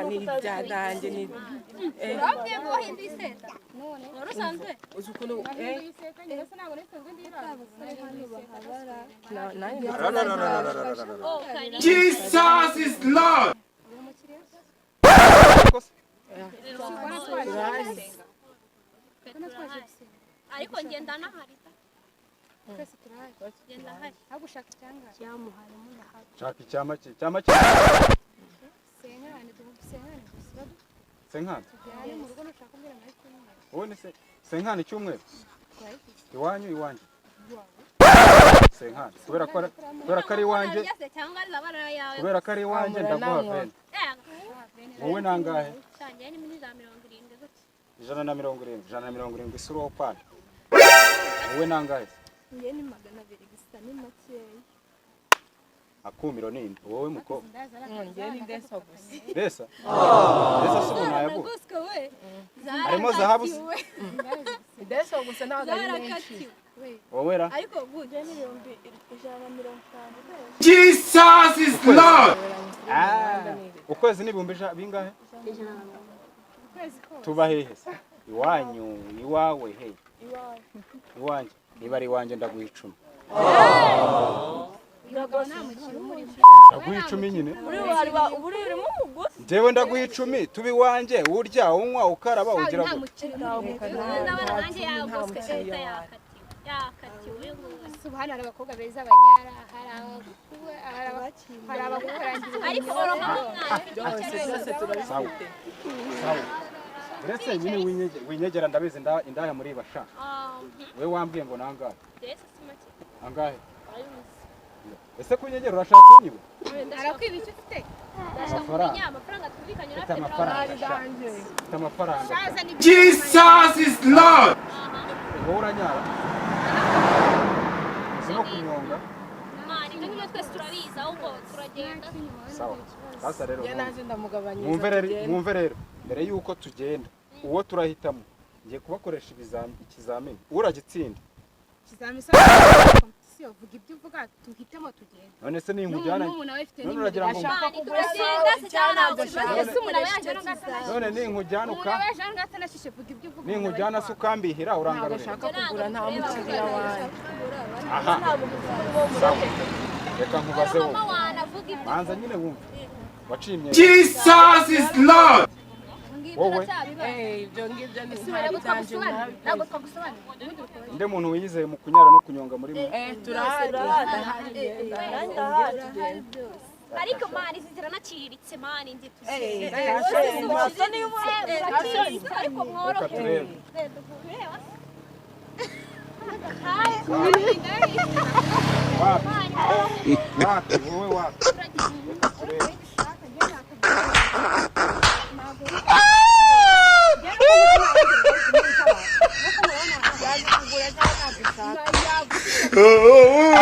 ni byadange ni urabye ngo hindise none urusanzwe uzukuru ndetse ntabwo nisanzwe ndira Jesus is Lord. ariko ngenda nahari twese turaje ngenda hari aho gushaka cyangwa cyamuhaye munaha shaka icyama senkane tuvusenkane senkane tujyane mu rugo nushaka mbere nayo cyumwe wowe se senkane cyumwe iwanyu iwanje senkane kubera ko ari iwanje kubera ko ari iwanje ndaguha vene wowe nangahe cyane ni 170 170 isuro opana wowe nangahe nge ni 200 gisa ni makeya akumiro ninde wowe muko nge ni ndesa gusa ndesa sibona yabu guska we arimo zahabu ndesa gusa ntabwo ari menshi wowe ra ariko guje ni 150 Jesus is Lord. ukwezi ni ibihumbi bingahe tuba hehe iwanyu iwawe he iwanje niba ari iwanje ndaguha 10 ndaguha 10 nyine urimo mugusa njyewe ndaguha 10 tubi wanje urya unywa ukaraba ugira ngo ndabona nanjye yagoswe yakatiwe subhana abakobwa beza abanyara hari abakurangira ariko byose turabifite sawa uretse nyine winyegera ndabizi indaya muri basha we wambwiye ngo nangahe angahe ese kunyegera urashaka kunyiba arakwiba icyo ufite amafaranga twumvikanye na amafaranga Jesus is Lord. wowe uranyara no kunyonga mani ngiye twese turabiza ahubwo turagenda sawa sasa rero naje ndamugabanyiriza mwumve rero mbere yuko tugenda uwo turahitamo ngiye kubakoresha ikizamini uragitsinda ikizamini kompetisiyo vuga ibyo uvuga tuhitemo tugenda none se ninkujyana none uragira ngo none ninkujyana ninkujyana se ukambihira urangarurira ashaka kugura nta mukiriya wawe aha reka nkubaze wowe manza nyine wumve wacimye Jesus is Lord. wowe ibyo ngibyo ni ntabwo twagusobanurira nde muntu wiyizeye mu kunyara no kunyonga muri mwe turahari ariko mani ziranaciritse mani ndi tuzi ariko mworohe turebe wapi wowe wapi turebe Oh,